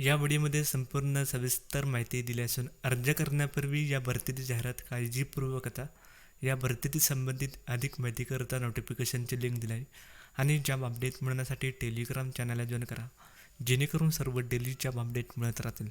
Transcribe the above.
या व्हिडिओमध्ये संपूर्ण सविस्तर माहिती दिली असून अर्ज करण्यापूर्वी या भरतीची जाहिरात काळजीपूर्वक आता या भरतीशी संबंधित अधिक माहिती करता नोटिफिकेशनची लिंक दिली आहे आणि जॉब अपडेट मिळण्यासाठी टेलिग्राम चॅनलला जॉईन करा जेणेकरून सर्व डेली जॉब अपडेट मिळत राहतील।